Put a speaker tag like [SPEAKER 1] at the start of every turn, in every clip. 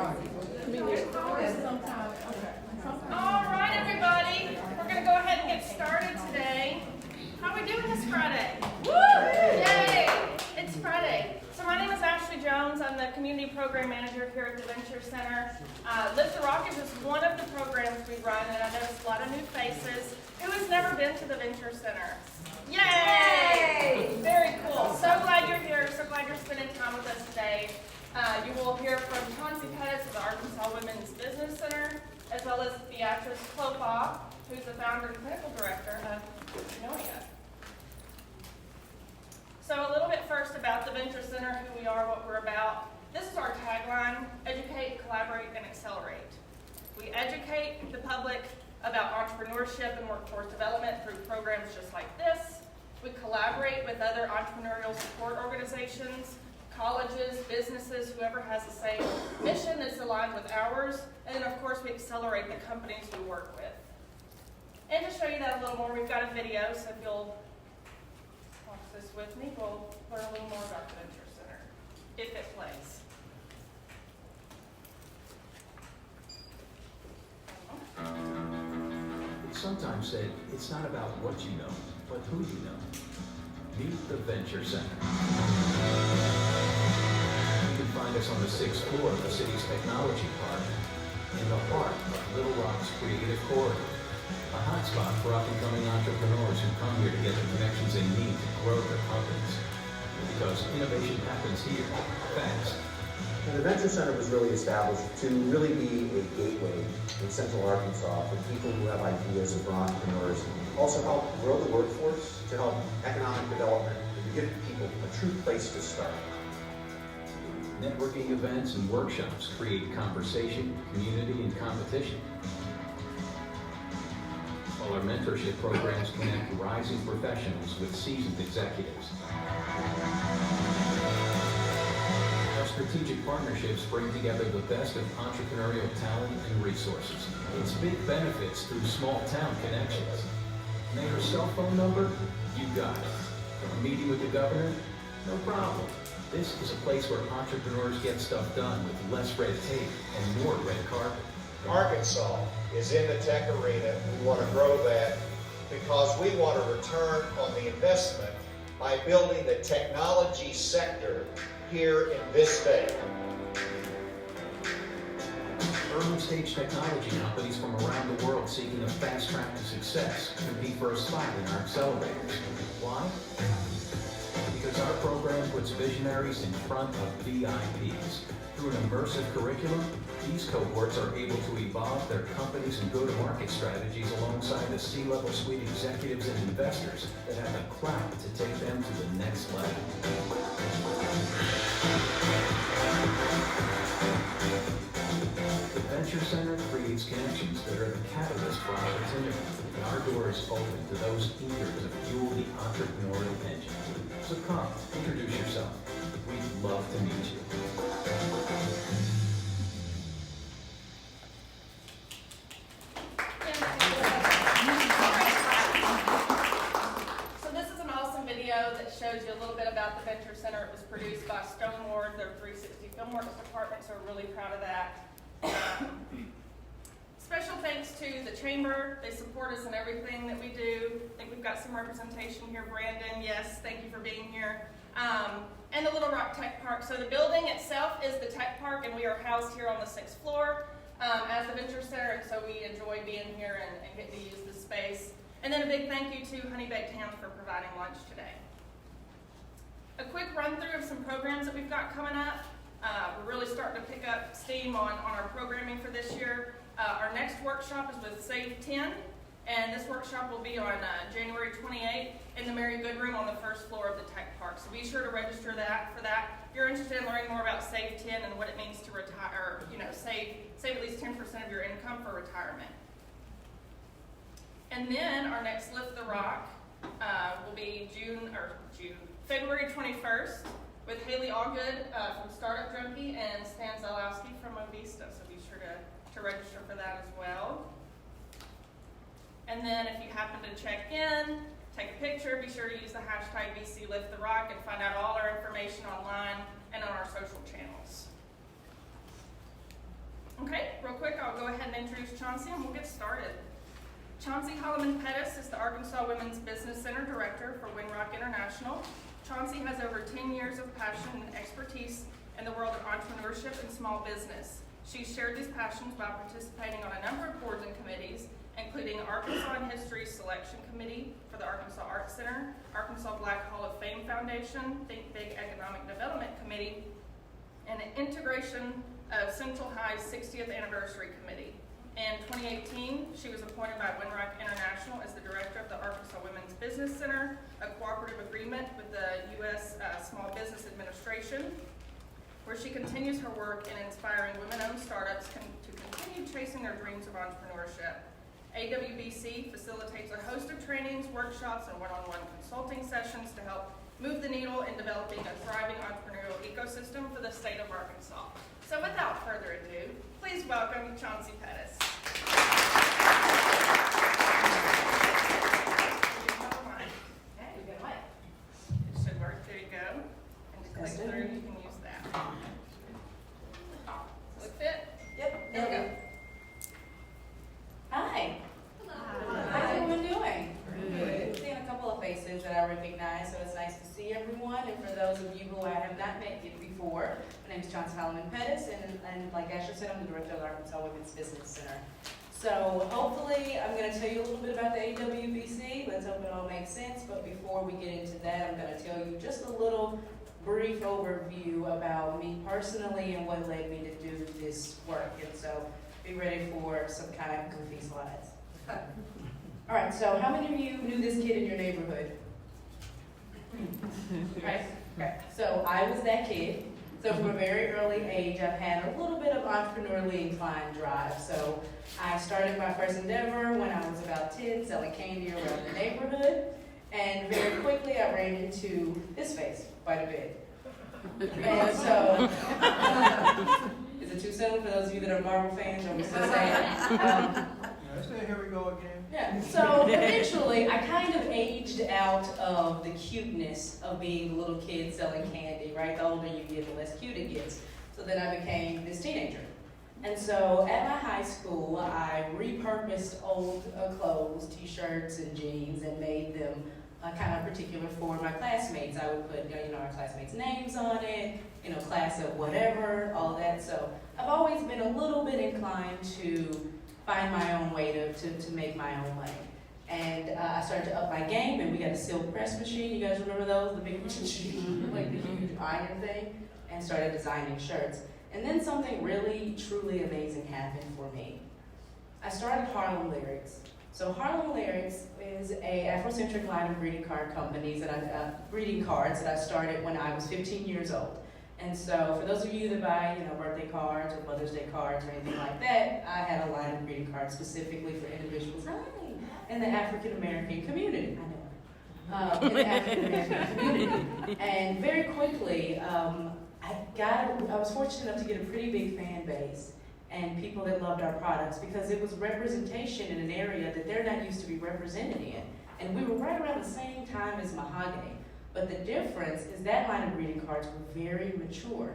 [SPEAKER 1] All right, everybody. We're going to go ahead and get started today. How are we doing this Friday? Woo! Yay! It's Friday. So my name is Ashley Jones. I'm the Community Program Manager here at the Venture Center. Lift the Rock is just one of the programs we run, and I noticed a lot of new faces. Who has never been to the Venture Center? Yay! Very cool. So glad you're here. So glad you're spending time with us today. You will hear from Chauncey Pettis of the Arkansas Women's Business Center, as well as Beatrice Klokpah, who's the founder and clinical director of Noia. So a little bit first about the Venture Center, who we are, what we're about. This is our tagline: educate, collaborate, and accelerate. We educate the public about entrepreneurship and workforce development through programs just like this. We collaborate with other entrepreneurial support organizations, colleges, businesses, whoever has the same mission that's aligned with ours. And then, of course, we accelerate the companies we work with. And to show you that a little more, we've got a video, so if you'll watch this with me, we'll learn a little more about the Venture Center, if it plays.
[SPEAKER 2] It's sometimes said it's not about what you know, but who you know. Meet the Venture Center. You can find us on the 6th floor of the city's technology park, in the heart of Little Rock's creative corridor, a hotspot for up-and-coming entrepreneurs who come here to get the connections they need to grow their companies. Because innovation happens here, fast.
[SPEAKER 3] And the Venture Center was really established to really be a gateway in Central Arkansas for people who have ideas and for entrepreneurs. Also help grow the workforce, to help economic development, and to give people a true place to start.
[SPEAKER 2] Networking events and workshops create conversation, community, and competition. While our mentorship programs connect rising professionals with seasoned executives. Our strategic partnerships bring together the best of entrepreneurial talent and resources. It's big benefits through small town connections. Mayor's cell phone number? You got it. A meeting with the governor? No problem. This is a place where entrepreneurs get stuff done with less red tape and more red carpet.
[SPEAKER 4] Arkansas is in the tech arena. We want to grow that because we want a return on the investment by building the technology sector here in this state.
[SPEAKER 2] Early-stage technology companies from around the world seeking a fast track to success compete for a spot in our accelerators. Why? Because our program puts visionaries in front of VIPs. Through an immersive curriculum, these cohorts are able to evolve their companies and go-to-market strategies alongside the C-level suite executives and investors that have the clout to take them to the next level. The Venture Center creates connections that are the catalyst for opportunity, and our door is open to those eager to fuel the entrepreneurial engine. So come, introduce yourself. We'd love to meet you.
[SPEAKER 1] So this is an awesome video that shows you a little bit about the Venture Center. It was produced by Stoneward, their 360 Filmworks department, so we're really proud of that. Special thanks to the Chamber. They support us in everything that we do. I think we've got some representation here. Brandon, yes, thank you for being here. And the Little Rock Tech Park. So the building itself is the Tech Park, and we are housed here on the 6th floor as the Venture Center, and so we enjoy being here and getting to use this space. And then a big thank you to Honey Baked Hams for providing lunch today. A quick run through of some programs that we've got coming up. We're really starting to pick up steam on our programming for this year. Our next workshop is with Save 10, and this workshop will be on January 28th in the Mary Good Room on the 1st floor of the Tech Park. So be sure to register for that. If you're interested in learning more about Save 10 and what it means to retire, or save at least 10% of your income for retirement. And then our next Lift the Rock will be February 21st with Haley Allgood from Startup Junkie and Stan Zalowski from Movista. So be sure to register for that as well. And then if you happen to check in, take a picture, be sure to use the hashtag VCLiftTheRock and find out all our information online and on our social channels. introduce Chauncey and we'll get started. Chauncey Pettis is the Arkansas Women's Business Center Director for Winrock International. Chauncey has over 10 years of passion and expertise in the world of entrepreneurship and small business. She's shared these passions by participating on a number of boards and committees, including Arkansas in History Selection Committee for the Arkansas Arts Center, Arkansas Black Hall of Fame Foundation, Think Big Economic Development Committee, and an integration of Central High's 60th Anniversary Committee. In 2018, she was appointed by Winrock International as the Director of the Arkansas Women's Business Center, a cooperative agreement with the U.S. Small Business Administration, where she continues her work in inspiring women-owned startups to continue chasing their dreams of entrepreneurship. AWBC facilitates a host of trainings, workshops, and one-on-one consulting sessions to help move the needle in developing a thriving entrepreneurial ecosystem for the state of Arkansas. So without further ado, please welcome Chauncey Pettis. Hey, you got it. It should work. There you go. And to click through, you can use that. Look fit?
[SPEAKER 5] Yep.
[SPEAKER 1] There we go.
[SPEAKER 5] Hi. How's everyone doing? Good. Seeing a couple of faces that I recognize, so it's nice to see everyone. And for those of you who I have not met yet before, my name is Chauncey Pettis, and like Ashley said, I'm the Director of the Arkansas Women's Business Center. So hopefully I'm going to tell you a little bit about the AWBC. Let's hope it all makes sense. But before we get into that, I'm going to tell you just a little brief overview about me personally and what led me to do this work. And so be ready for some kind of goofy slides. All right, so how many of you knew this kid in your neighborhood? Right? Okay. So I was that kid. So from a very early age, I've had a little bit of entrepreneurially inclined drive. So I started my first endeavor when I was about 10, selling candy around the neighborhood. And very quickly, I ran into this face quite a bit. And so, is it too soon for those of you that are Marvel fans? I'm still saying.
[SPEAKER 6] Here we go again.
[SPEAKER 5] Yeah, so eventually I kind of aged out of the cuteness of being a little kid selling candy, right? The older you get, the less cute it gets. So then I became this teenager. And so at my high school, I repurposed old clothes, t-shirts and jeans, and made them kind of particular for my classmates. I would put, our classmates' names on it, class of whatever, all that. So I've always been a little bit inclined to find my own way to make my own money. And I started to up my game, and we got a silk press machine. You guys remember those? The big machine, like the huge iron thing, and started designing shirts. And then something really, truly amazing happened for me. I started Harlem Lyrics. So Harlem Lyrics is a Afrocentric line of greeting cards that I started when I was 15 years old. And so for those of you that buy, birthday cards or Mother's Day cards or anything like that, I had a line of greeting cards specifically for individuals in the African American community. I know. In the African American community. And very quickly, I was fortunate enough to get a pretty big fan base and people that loved our products because it was representation in an area that they're not used to be represented in. And we were right around the same time as mahogany. But the difference is that line of greeting cards were very mature.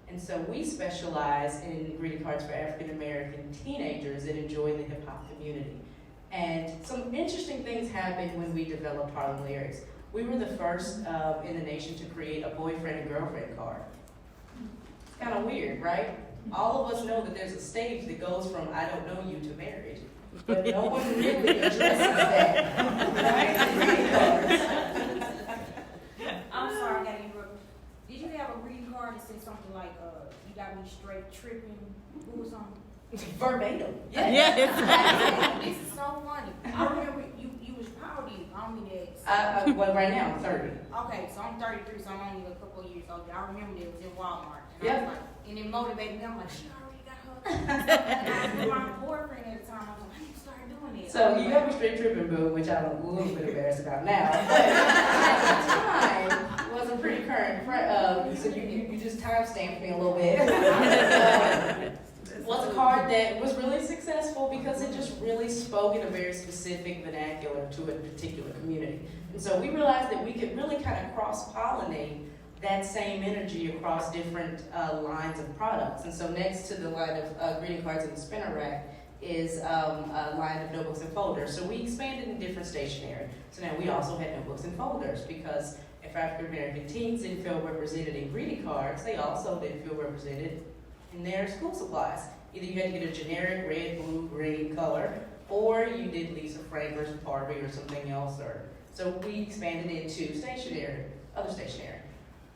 [SPEAKER 5] And so we specialize in greeting cards for African American teenagers that enjoy the hip hop community. And some interesting things happened when we developed Harlem Lyrics. We were the first in the nation to create a boyfriend and girlfriend card. It's kind of weird, right? All of us know that there's a stage that goes from I don't know you to marriage. But no one really addresses that, right? In greeting cards.
[SPEAKER 7] I'm sorry, I got to interrupt. Did you have a greeting card that said something like, you got me straight tripping, or something?
[SPEAKER 5] Verbatim.
[SPEAKER 7] Yes. This is so funny. I remember you was proud of you. I don't mean that.
[SPEAKER 5] Well, right now I'm 30.
[SPEAKER 7] Okay, so I'm 33, so I'm only a couple of years old. I remember it was in Walmart. And
[SPEAKER 5] Yeah.
[SPEAKER 7] I was like, and it motivated me. I'm like, she already got her. And I was with my boyfriend at the time. I was like, I need to start doing it.
[SPEAKER 5] So you have me straight tripping, boo, which I'm a little bit embarrassed about now. But at the time, it was a pretty current. So you just time-stamped me a little bit. Was a card that was really successful because it just really spoke in a very specific vernacular to a particular community. And so we realized that we could really kind of cross-pollinate that same energy across different lines of products. And so next to the line of greeting cards in the spinner rack is a line of notebooks and folders. So we expanded in different stationery. So now we also had notebooks and folders because if African American teens didn't feel represented in greeting cards, they also didn't feel represented in their school supplies. Either you had to get a generic red, blue, green color, or you did Lisa Frank or Barbie or something else. So we expanded into stationery, other stationery.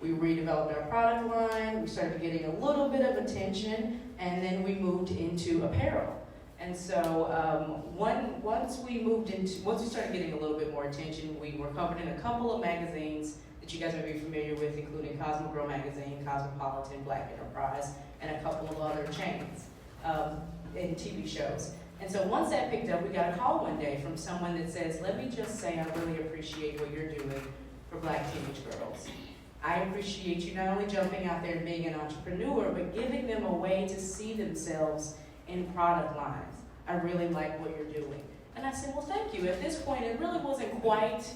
[SPEAKER 5] We redeveloped our product line, we started getting a little bit of attention, and then we moved into apparel. And so once we started getting a little bit more attention, we were covered in a couple of magazines that you guys may be familiar with, including Cosmo Girl Magazine, Cosmopolitan, Black Enterprise, and a couple of other chains and TV shows. And so once that picked up, we got a call one day from someone that says, let me just say I really appreciate what you're doing for Black teenage girls. I appreciate you not only jumping out there and being an entrepreneur, but giving them a way to see themselves in product lines. I really like what you're doing. And I said, well, thank you. At this point, it really wasn't quite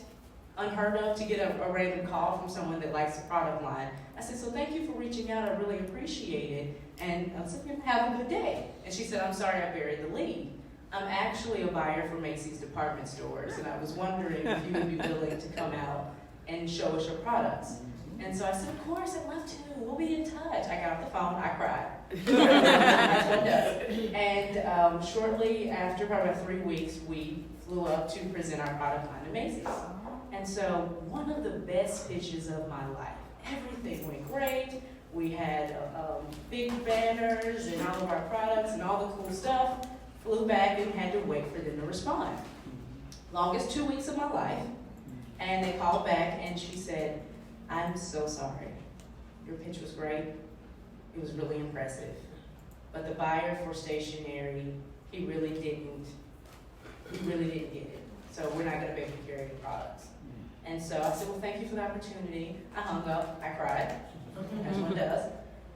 [SPEAKER 5] unheard of to get a random call from someone that likes the product line. I said, so thank you for reaching out. I really appreciate it. And I said, have a good day. And she said, I'm sorry I buried the lead. I'm actually a buyer for Macy's department stores, and I was wondering if you would be willing to come out and show us your products. And so I said, of course, I'd love to. We'll be in touch. I got off the phone. I cried. That's what it does. And shortly after, probably about 3 weeks, we flew up to present our product line to Macy's. And so one of the best pitches of my life. Everything went great. We had big banners and all of our products and all the cool stuff. Flew back and had to wait for them to respond. Longest 2 weeks of my life. And they called back and she said, I'm so sorry. Your pitch was great. It was really impressive. But the buyer for stationery, he really didn't get it. So we're not gonna be able to carry your products. And so I said, well, thank you for the opportunity. I hung up, I cried, as one does.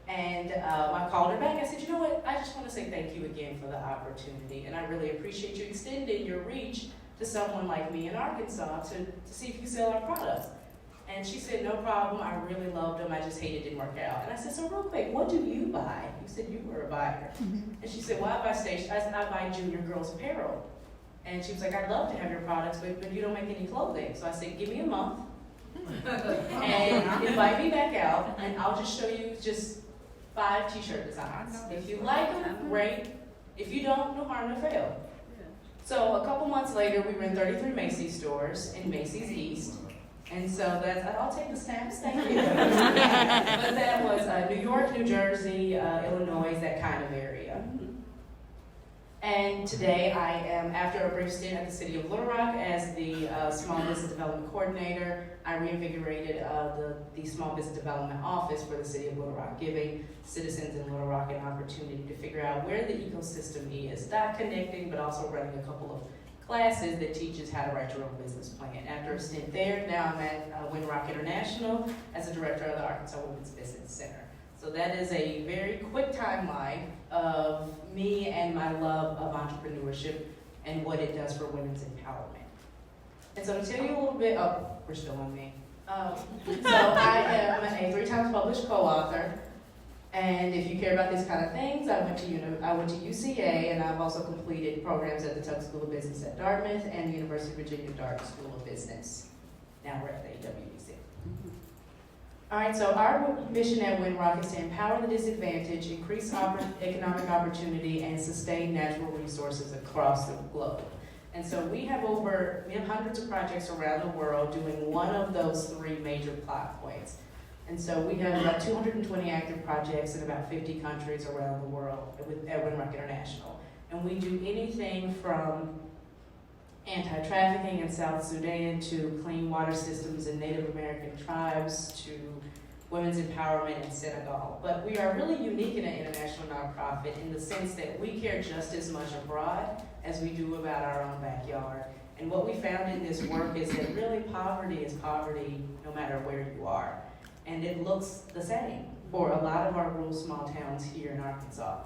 [SPEAKER 5] And I called her back. I said, you know what? I just want to say thank you again for the opportunity. And I really appreciate you extending your reach to someone like me in Arkansas to see if you sell our products. And she said, no problem. I really loved them. I just hated it didn't work out. And I said, so real quick, what do you buy? You said you were a buyer. And she said, well, I buy junior girls apparel. And she was like, I'd love to have your products, but you don't make any clothing. So I said, give me a month and invite me back out, and I'll just show you just 5 t-shirt designs. If you like them, great. If you don't, no harm, no foul. So a couple months later, we were in 33 Macy's stores in Macy's East. And so I'll take the stamps, thank you. But that was New York, New Jersey, Illinois, that kind of area. And today I am, after a brief stint at the City of Little Rock as the Small Business Development Coordinator, I reinvigorated the Small Business Development Office for the City of Little Rock, giving citizens in Little Rock an opportunity to figure out where the ecosystem is, not connecting, but also running a couple of classes that teaches how to write your own business plan. After a stint there, now I'm at Windrock International as the Director of the Arkansas Women's Business Center. So that is a very quick timeline of me and my love of entrepreneurship and what it does for women's empowerment. And so to tell you a little bit, we're still on me. So I am a 3 times published co-author, and if you care about these kind of things, I went to UCA, and I've also completed programs at the Tuck School of Business at Dartmouth and the University of Virginia Dartmouth School of Business. Now we're at the WBC. All right, so our mission at Windrock is to empower the disadvantaged, increase economic opportunity, and sustain natural resources across the globe. And so we have hundreds of projects around the world doing one of those 3 major plot points. And so we have about 220 active projects in about 50 countries around the world at Windrock International. And we do anything from anti-trafficking in South Sudan to clean water systems in Native American tribes to women's empowerment in Senegal. But we are really unique in an international nonprofit in the sense that we care just as much abroad as we do about our own backyard. And what we found in this work is that really poverty is poverty no matter where you are. And it looks the same for a lot of our rural small towns here in Arkansas.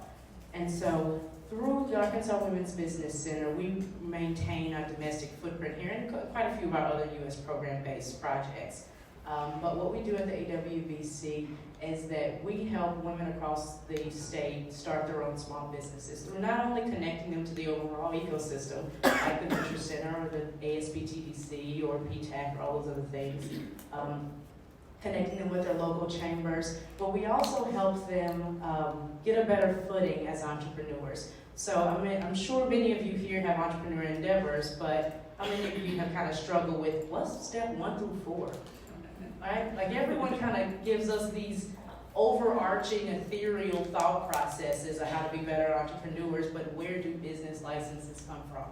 [SPEAKER 5] And so through the Arkansas Women's Business Center, we maintain our domestic footprint here and quite a few of our other U.S. program-based projects. But what we do at the AWBC is that we help women across the state start their own small businesses through not only connecting them to the overall ecosystem, like the Venture Center or the ASBTDC or PTAC or all those other things, connecting them with their local chambers, but we also help them get a better footing as entrepreneurs. So I'm sure many of you here have entrepreneur endeavors, but how many of you have kind of struggled with what's step 1 through 4? Right? Like everyone kind of gives us these overarching ethereal thought processes of how to be better entrepreneurs, but where do business licenses come from?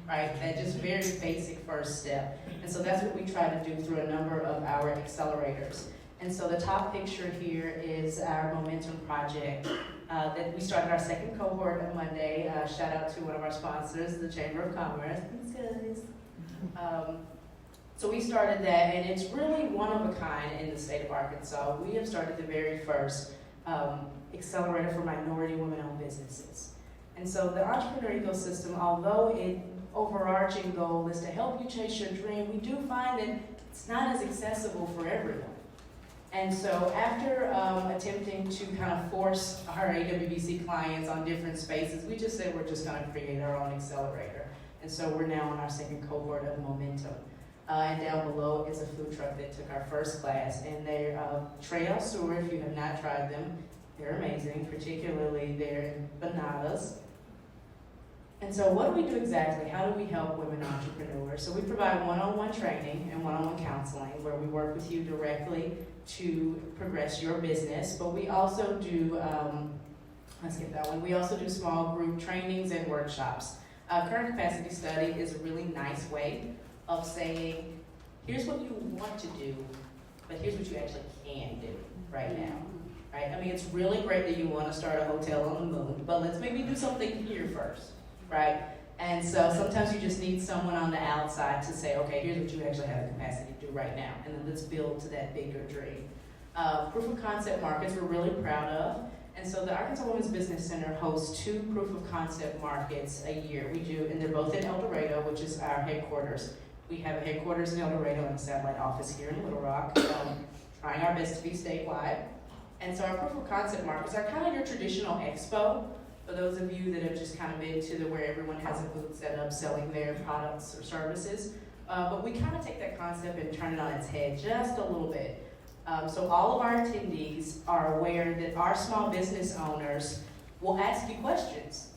[SPEAKER 5] Right? That just very basic first step. And so that's what we try to do through a number of our accelerators. And so the top picture here is our Momentum project that we started our second cohort on Monday. Shout out to one of our sponsors, the Chamber of Commerce. Thanks, guys. So we started that, and it's really one of a kind in the state of Arkansas. We have started the very first accelerator for minority women-owned businesses. And so the entrepreneur ecosystem, although its overarching goal is to help you chase your dream, we do find that it's not as accessible for everyone. And so after attempting to kind of force our AWBC clients on different spaces, we just said we're just going to create our own accelerator. And so we're now on our second cohort of Momentum. And down below is a food truck that took our first class. And they're Trail Sewer, if you have not tried them, they're amazing, particularly their bananas. And so what do we do exactly? How do we help women entrepreneurs? So we provide one-on-one training and one-on-one counseling where we work with you directly to progress your business. But we also do, let's get that one, we also do small group trainings and workshops. Current capacity study is a really nice way of saying, here's what you want to do, but here's what you actually can do right now. Right? I mean, it's really great that you want to start a hotel on the moon, but let's maybe do something here first. Right? And so sometimes you just need someone on the outside to say, okay, here's what you actually have the capacity to do right now, and then let's build to that bigger dream. Proof of concept markets we're really proud of. And so the Arkansas Women's Business Center hosts 2 proof of concept markets a year. We do, and they're both in El Dorado, which is our headquarters. We have a headquarters in El Dorado and a satellite office here in Little Rock, trying our best to be statewide. And so our proof of concept markets are kind of your traditional expo. For those of you that have just kind of been to where everyone has a booth set up selling their products or services. But we kind of take that concept and turn it on its head just a little bit. So all of our attendees are aware that our small business owners will ask you questions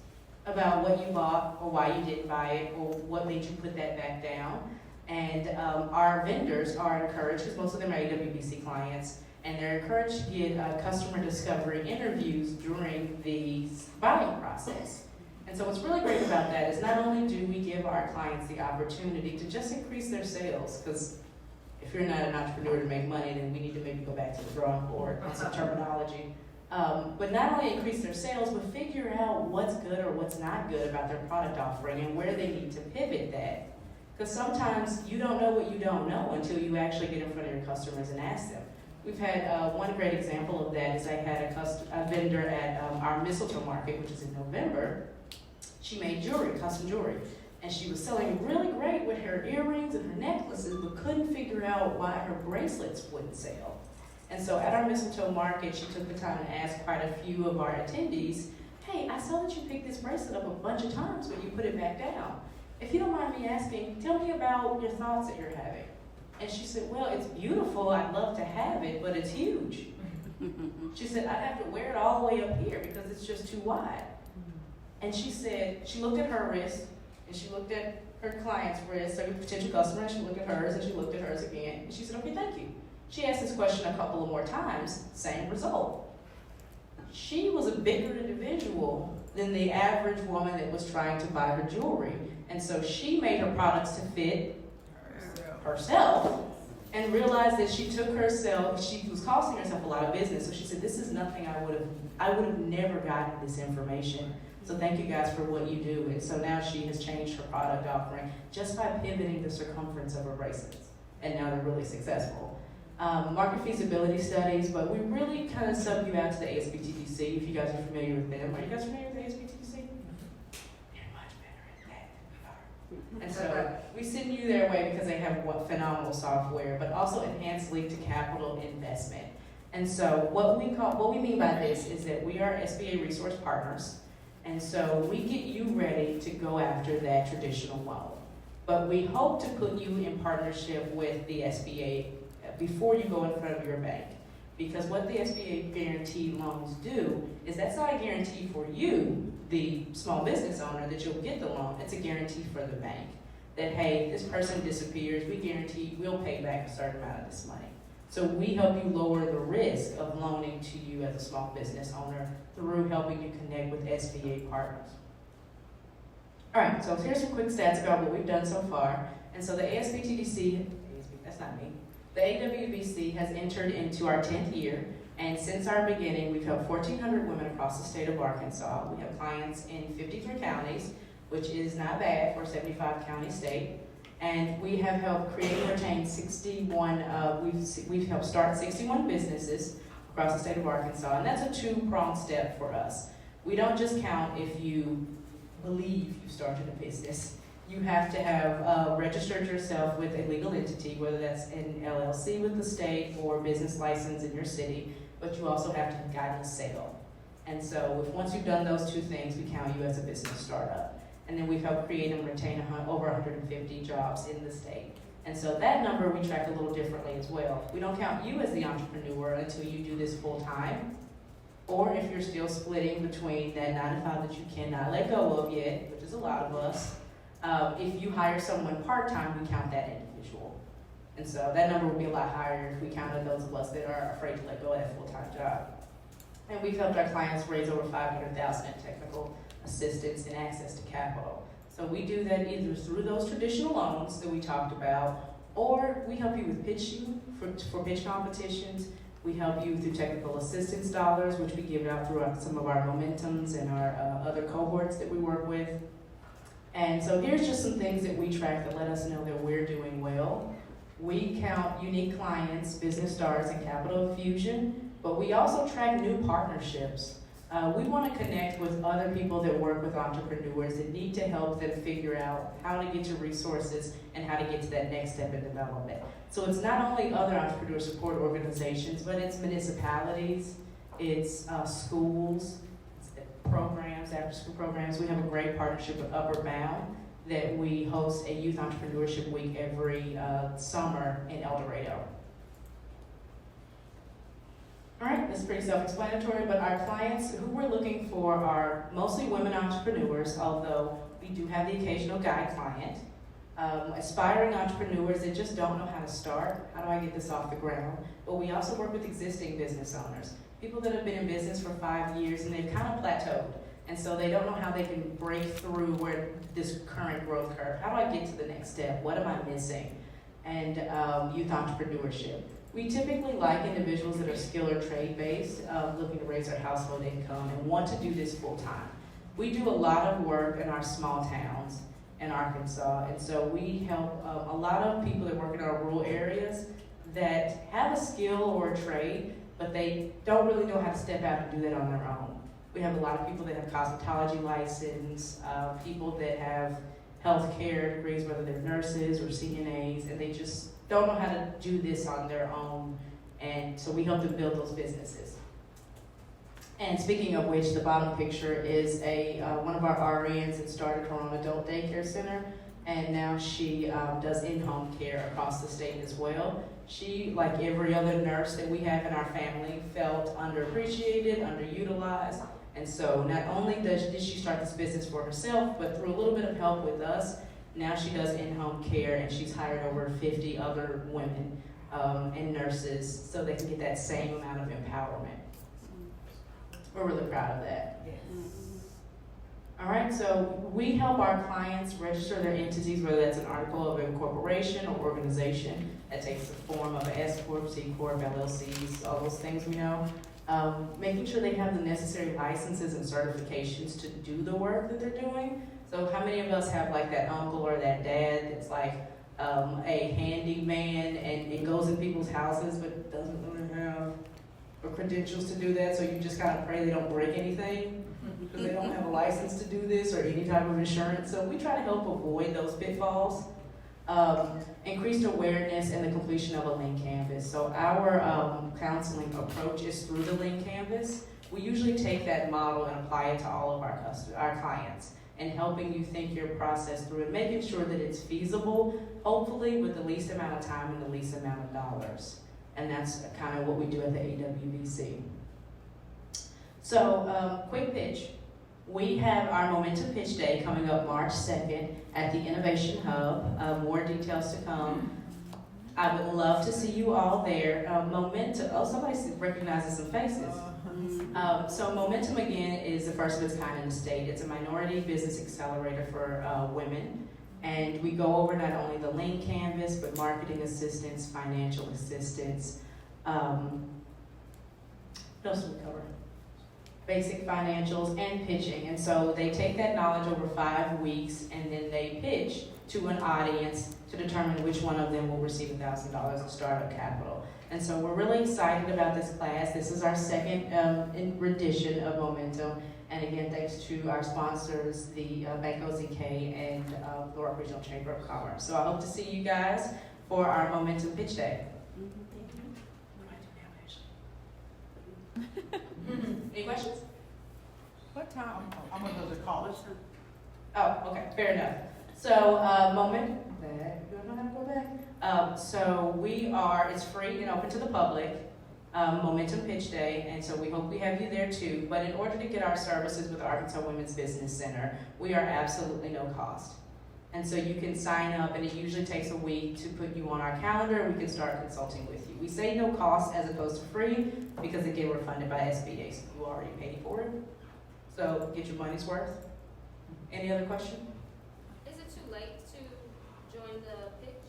[SPEAKER 5] about what you bought or why you didn't buy it or what made you put that back down. And our vendors are encouraged, because most of them are AWBC clients, and they're encouraged to get customer discovery interviews during the buying process. And so what's really great about that is not only do we give our clients the opportunity to just increase their sales, because if you're not an entrepreneur to make money, then we need to maybe go back to the drawing board and some terminology. But not only increase their sales, but figure out what's good or what's not good about their product offering and where they need to pivot that. Because sometimes you don't know what you don't know until you actually get in front of your customers and ask them. We've had one great example of that is I had a vendor at our mistletoe market, which is in November. She made jewelry, custom jewelry, and she was selling really great with her earrings and her necklaces, but couldn't figure out why her bracelets wouldn't sell. And so at our mistletoe market, she took the time to ask quite a few of our attendees, hey, I saw that you picked this bracelet up a bunch of times, but you put it back down. If you don't mind me asking, tell me about your thoughts that you're having. And she said, well, it's beautiful, I'd love to have it, but it's huge. She said, I'd have to wear it all the way up here because it's just too wide. And she said, she looked at her wrist, and she looked at her client's wrist, like a potential customer, and she looked at hers, and she looked at hers again. And she said, okay, thank you. She asked this question a couple of more times, same result. She was a bigger individual than the average woman that was trying to buy her jewelry. And so she made her products to fit herself and realized that she took herself, she was costing herself a lot of business. So she said, this is nothing I would have never gotten this information. So thank you guys for what you do. And so now she has changed her product offering just by pivoting the circumference of her bracelets. And now they're really successful. Market feasibility studies, but we really kind of sub you out to the ASBTDC if you guys are familiar with them. Are you guys familiar with the ASBTDC? They're much better at that than we are. And so we send you their way because they have phenomenal software, but also enhanced lead to capital investment. And so what we mean by this is that we are SBA resource partners. And so we get you ready to go after that traditional loan. But we hope to put you in partnership with the SBA before you go in front of your bank. Because what the SBA guaranteed loans do is that's not a guarantee for you, the small business owner, that you'll get the loan. It's a guarantee for the bank that, hey, this person disappears, we guarantee we'll pay back a certain amount of this money. So we help you lower the risk of loaning to you as a small business owner through helping you connect with SBA partners. All right, so here's some quick stats about what we've done so far. And so the that's not me. The AWBC has entered into our 10th year, and since our beginning, we've helped 1,400 women across the state of Arkansas. We have clients in 53 counties, which is not bad for a 75-county state. And we have helped create and retain 61, we've helped start 61 businesses across the state of Arkansas, and that's a two-pronged step for us. We don't just count if you believe you started a business. You have to have registered yourself with a legal entity, whether that's an LLC with the state or business license in your city, but you also have to have gotten a sale. And so once you've done those two things, we count you as a business startup. And then we've helped create and retain over 150 jobs in the state. And so that number we track a little differently as well. We don't count you as the entrepreneur until you do this full time, or if you're still splitting between that 9 to 5 that you cannot let go of yet, which is a lot of us. If you hire someone part-time, we count that individual. And so that number would be a lot higher if we counted those of us that are afraid to let go of that full-time job. And we've helped our clients raise over $500,000 in technical assistance and access to capital. So we do that either through those traditional loans that we talked about, or we help you with pitching for pitch competitions. We help you through technical assistance dollars, which we give out through some of our momentums and our other cohorts that we work with. And so here's just some things that we track that let us know that we're doing well. We count unique clients, business stars, and capital infusion, but we also track new partnerships. We want to connect with other people that work with entrepreneurs that need to help them figure out how to get to resources and how to get to that next step in development. So it's not only other entrepreneur support organizations, but it's municipalities, it's schools, programs, after-school programs. We have a great partnership with Upper Bound that we host a youth entrepreneurship week every summer in El Dorado. All right, that's pretty self-explanatory, but our clients who we're looking for are mostly women entrepreneurs, although we do have the occasional guy client. Aspiring entrepreneurs that just don't know how to start. How do I get this off the ground? But we also work with existing business owners. People that have been in business for 5 years and they've kind of plateaued. And so they don't know how they can break through where this current growth curve. How do I get to the next step? What am I missing? And youth entrepreneurship. We typically like individuals that are skill or trade based, looking to raise their household income and want to do this full time. We do a lot of work in our small towns in Arkansas, and so we help a lot of people that work in our rural areas that have a skill or a trade, but they don't really know how to step out and do that on their own. We have a lot of people that have cosmetology license, people that have healthcare degrees, whether they're nurses or CNAs, and they just don't know how to do this on their own, and so we help them build those businesses. And speaking of which, the bottom picture is one of our RNs that started her own adult daycare center, and now she does in-home care across the state as well. She, like every other nurse that we have in our family, felt underappreciated, underutilized, and so not only did she start this business for herself, but through a little bit of help with us, now she does in-home care, and she's hired over 50 other women and nurses so they can get that same amount of empowerment. We're really proud of that. Yes. All right, so we help our clients register their entities, whether that's an article of incorporation or organization that takes the form of an S Corp, C Corp, LLCs, all those things we know. Making sure they have the necessary licenses and certifications to do the work that they're doing. So how many of us have like that uncle or that dad that's like a handyman and it goes in people's houses but doesn't really have the credentials to do that, so you just kind of pray they don't break anything? because they don't have a license to do this or any type of insurance. So we try to help avoid those pitfalls. Increased awareness and the completion of a Lean Canvas. So our counseling approach is through the Lean Canvas. We usually take that model and apply it to all of our clients, and helping you think your process through and making sure that it's feasible, hopefully with the least amount of time and the least amount of dollars. And that's kind of what we do at the AWVC. So, quick pitch. We have our Momentum Pitch Day coming up March 2nd at the Innovation Hub. More details to come. I would love to see you all there. Momentum, oh, somebody recognizes some faces. So Momentum, again, is the first of its kind in the state. It's a minority business accelerator for women. And we go over not only the Lean Canvas, but marketing assistance, financial assistance. What else do we cover? Basic financials and pitching. And so they take that knowledge over 5 weeks and then they pitch to an audience to determine which one of them will receive $1,000 of startup capital. And so we're really excited about this class. This is our second rendition of Momentum. And again, thanks to our sponsors, the Banco ZK and the Rock Regional Chamber of Commerce. So I hope to see you guys for our Momentum Pitch Day. Any questions?
[SPEAKER 6] What time? I'm gonna go to college.
[SPEAKER 5] Oh, okay, fair enough. So, do I know how to go back? So it's free and open to the public, Momentum Pitch Day, and so we hope we have you there too. But in order to get our services with the Arkansas Women's Business Center, we are absolutely no cost. And so you can sign up, and it usually takes a week to put you on our calendar, and we can start consulting with you. We say no cost as opposed to free, because again, we're funded by SBA, so you already paid for it. So get your money's worth. Any other question?
[SPEAKER 8] Is it too late to join the pitch?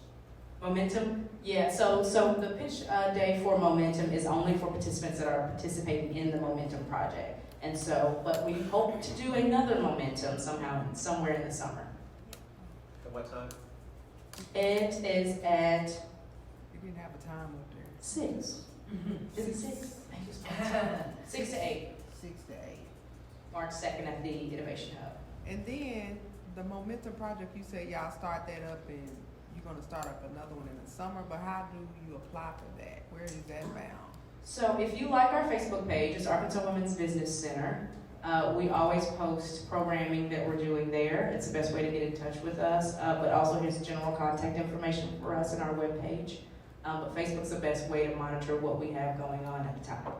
[SPEAKER 5] Momentum? Yeah, so the pitch day for Momentum is only for participants that are participating in the Momentum project. And so, but we hope to do another Momentum somewhere in the summer.
[SPEAKER 9] At what time?
[SPEAKER 5] It is at
[SPEAKER 6] You didn't have a time up there.
[SPEAKER 5] 6. Is it 6? Thank you so much. 6 to 8,
[SPEAKER 6] 6 to 8.
[SPEAKER 5] March 2nd at the Innovation Hub.
[SPEAKER 6] And then the Momentum Project, you say y'all start that up and you're gonna start up another one in the summer, but how do you apply for that? Where is that found?
[SPEAKER 5] So if you like our Facebook page, it's Arkansas Women's Business Center. We always post programming that we're doing there. It's the best way to get in touch with us. But also here's general contact information for us on our webpage. But Facebook's the best way to monitor what we have going on at the time.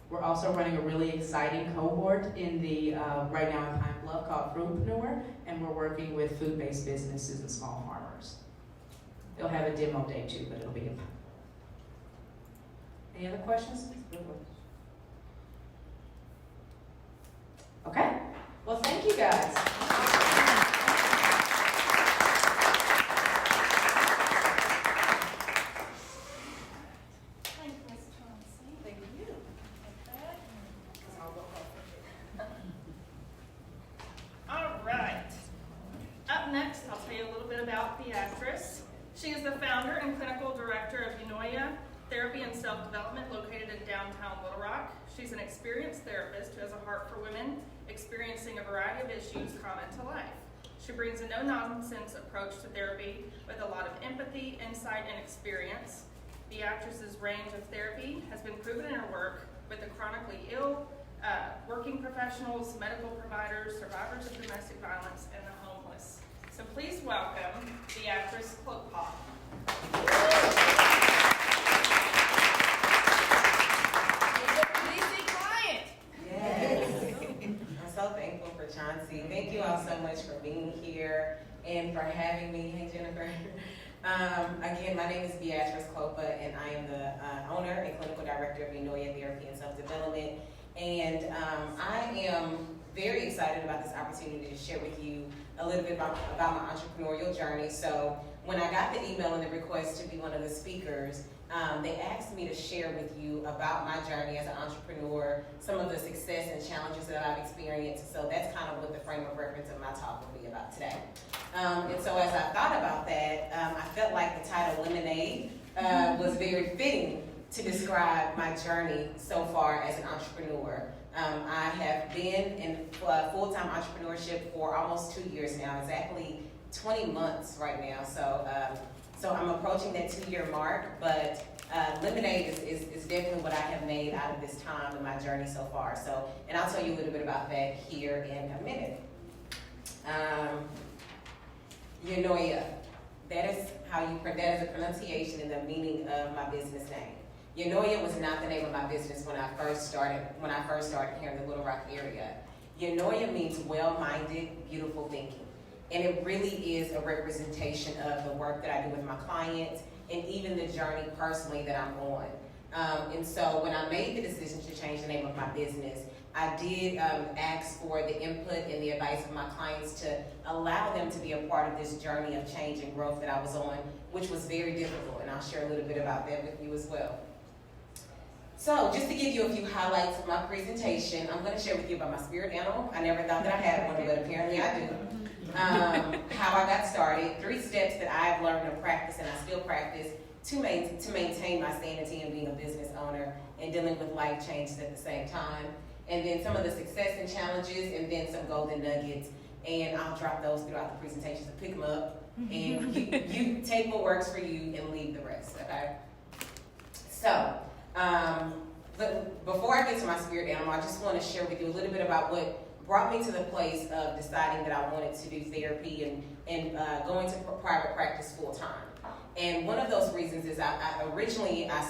[SPEAKER 5] We're also running a really exciting cohort in the right now in Pine Bluff called Fruitpreneur, and we're working with food-based businesses and small farmers. They'll have a demo day too, but it'll be in Pine. Any other questions? Okay. Well, thank you guys.
[SPEAKER 1] Thank you, Ms. Chauncey.
[SPEAKER 5] Thank you.
[SPEAKER 1] All right. Up next, I'll tell you a little bit about Beatrice. She is the founder and clinical director of Unoya Therapy and Self-Development located in downtown Little Rock. She's an experienced therapist who has a heart for women experiencing a variety of issues common to life. She brings a no-nonsense approach to therapy with a lot of empathy, insight, and experience. Beatrice's range of therapy has been proven in her work with the chronically ill, working professionals, medical providers, survivors of domestic violence, and the homeless. So please welcome Beatrice Klokpah.
[SPEAKER 10] So thankful for Chauncey. Thank you all so much for being here and for having me. Hey, Jennifer. Again, my name is Beatrice Klokpah, and I am the owner and clinical director of Unoya Therapy and Self-Development. And I am very excited about this opportunity to share with you a little bit about my entrepreneurial journey. So when I got the email and the request to be one of the speakers, they asked me to share with you about my journey as an entrepreneur, some of the success and challenges that I've experienced. So that's kind of what the frame of reference of my talk will be about today. And so as I thought about that, I felt like the title Lemonade was very fitting to describe my journey so far as an entrepreneur. I have been in full-time entrepreneurship for almost 2 years now, exactly 20 months right now. So I'm approaching that 2-year mark, but Lemonade is definitely what I have made out of this time in my journey so far. So, and I'll tell you a little bit about that here in a minute. Yonoya, that is a pronunciation and the meaning of my business name. Yonoya was not the name of my business when I first started here in the Little Rock area. Yonoya means well-minded, beautiful thinking. And it really is a representation of the work that I do with my clients and even the journey personally that I'm on. And so when I made the decision to change the name of my business, I did ask for the input and the advice of my clients to allow them to be a part of this journey of change and growth that I was on, which was very difficult. And I'll share a little bit about that with you as well. So just to give you a few highlights of my presentation, I'm going to share with you about my spirit animal. I never thought that I had one, but apparently I do. How I got started, 3 steps that I've learned to practice and I still practice to maintain my sanity and being a business owner and dealing with life changes at the same time. And then some of the success and challenges, and then some golden nuggets. And I'll drop those throughout the presentation to pick them up. And you take what works for you and leave the rest, okay? So, but before I get to my spirit animal, I just want to share with you a little bit about what brought me to the place of deciding that I wanted to do therapy and going to private practice full time. And one of those reasons is I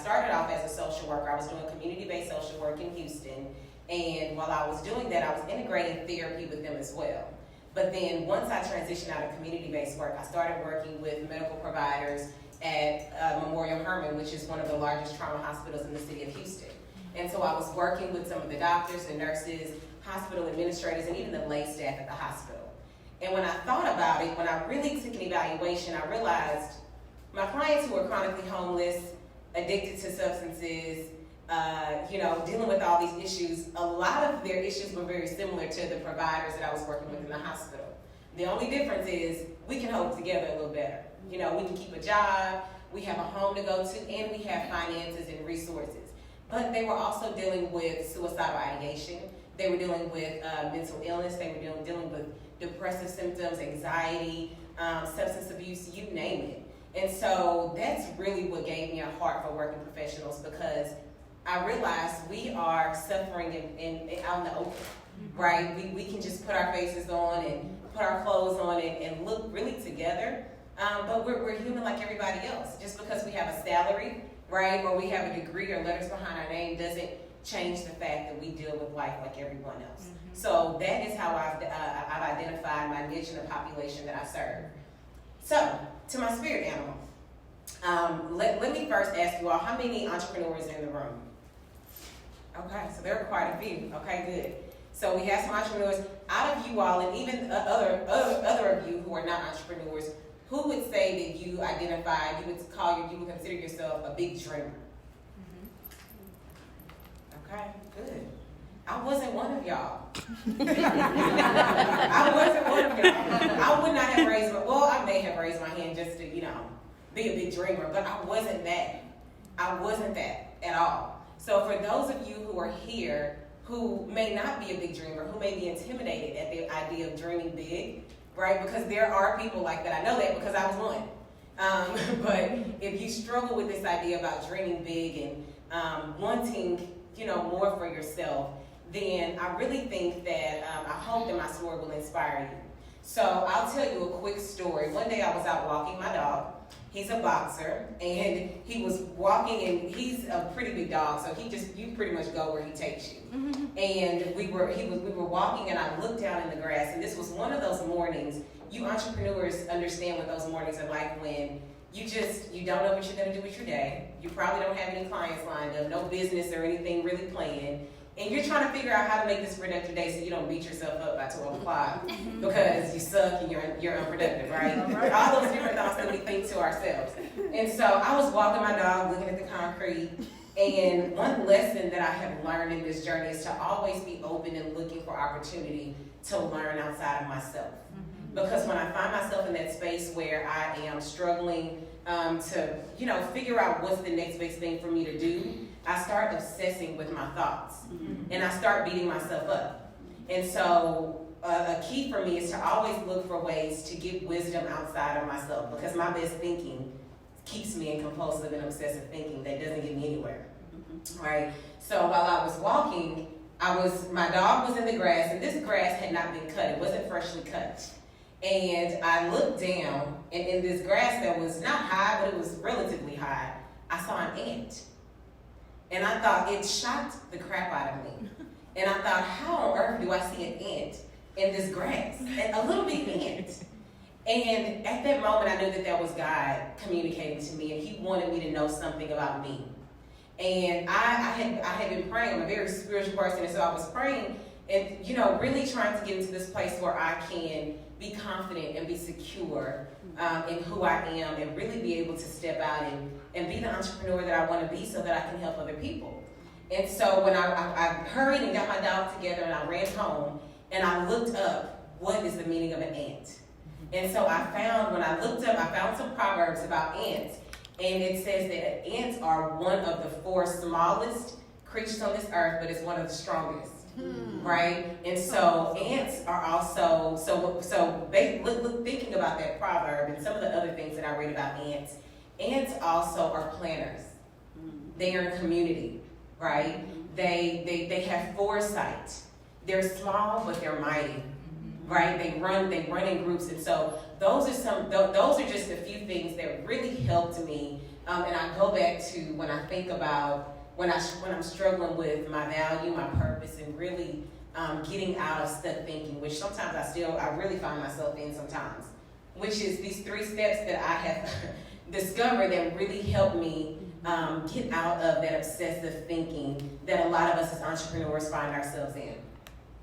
[SPEAKER 10] started off as a social worker. I was doing community-based social work in Houston. And while I was doing that, I was integrating therapy with them as well. But then once I transitioned out of community-based work, I started working with medical providers at Memorial Hermann, which is one of the largest trauma hospitals in the city of Houston. And so I was working with some of the doctors and nurses, hospital administrators, and even the lay staff at the hospital. And when I thought about it, when I really took an evaluation, I realized my clients who are chronically homeless, addicted to substances, dealing with all these issues, a lot of their issues were very similar to the providers that I was working with in the hospital. The only difference is we can hold together a little better. We can keep a job, we have a home to go to, and we have finances and resources. But they were also dealing with suicidal ideation. They were dealing with mental illness. They were dealing with depressive symptoms, anxiety, substance abuse, you name it. And so that's really what gave me a heart for working professionals, because I realized we are suffering out in the open, right? We can just put our faces on and put our clothes on and look really together, but we're human like everybody else. Just because we have a salary, right, or we have a degree or letters behind our name doesn't change the fact that we deal with life like everyone else. Mm-hmm. So that is how I've identified my niche in the population that I serve. So, to my spirit animal, let me first ask you all, how many entrepreneurs are in the room? Okay, so there are quite a few. Okay, good. So we have some entrepreneurs. Out of you all, and even other of you who are not entrepreneurs, who would say that you would consider yourself a big dreamer? Okay, good. I wasn't one of y'all. I wasn't one of y'all. I would not have raised I may have raised my hand just to, be a big dreamer, but I wasn't that. I wasn't that at all. So for those of you who are here who may not be a big dreamer, who may be intimidated at the idea of dreaming big, right? Because there are people like that. I know that because I was one. But if you struggle with this idea about dreaming big and wanting, more for yourself, then I really think that I hope that my story will inspire you. So I'll tell you a quick story. One day I was out walking my dog. He's a boxer, and he was walking, and he's a pretty big dog, so you pretty much go where he takes you. Mm-hmm. And we were walking, and I looked down in the grass, and this was one of those mornings. You entrepreneurs understand what those mornings are like when you don't know what you're going to do with your day. You probably don't have any clients lined up, no business or anything really planned. And you're trying to figure out how to make this a productive day so you don't beat yourself up by 12 o'clock because you suck and you're unproductive, right? All those different thoughts that we think to ourselves. And so I was walking my dog, looking at the concrete, and one lesson that I have learned in this journey is to always be open and looking for opportunity to learn outside of myself. Because when I find myself in that space where I am struggling to, figure out what's the next best thing for me to do, I start obsessing with my thoughts, and I start beating myself up. And so a key for me is to always look for ways to get wisdom outside of myself, because my best thinking keeps me in compulsive and obsessive thinking that doesn't get me anywhere, right? So while I was walking, my dog was in the grass, and this grass had not been cut. It wasn't freshly cut. And I looked down, and in this grass that was not high, but it was relatively high, I saw an ant. And I thought, it shocked the crap out of me. And I thought, how on earth do I see an ant in this grass? A little bitty ant. And at that moment, I knew that that was God communicating to me, and he wanted me to know something about me. And I had been praying. I'm a very spiritual person, and so I was praying and, really trying to get into this place where I can be confident and be secure in who I am, and really be able to step out and be the entrepreneur that I want to be, so that I can help other people. And so when I hurried and got my dog together, and I ran home, and I looked up, what is the meaning of an ant? And so when I looked up, I found some proverbs about ants, and it says that ants are one of the 4 smallest creatures on this earth, but it's one of the strongest. Right? And so ants are also, thinking about that proverb and some of the other things that I read about ants also are planners. They are in community, right? They have foresight. They're small, but they're mighty, right? They run in groups. And so those are just a few things that really helped me. And I go back to when I think about when I'm struggling with my value, my purpose, and really getting out of stuck thinking, which sometimes I really find myself in sometimes, which is these 3 steps that I have discovered that really help me get out of that obsessive thinking that a lot of us as entrepreneurs find ourselves in.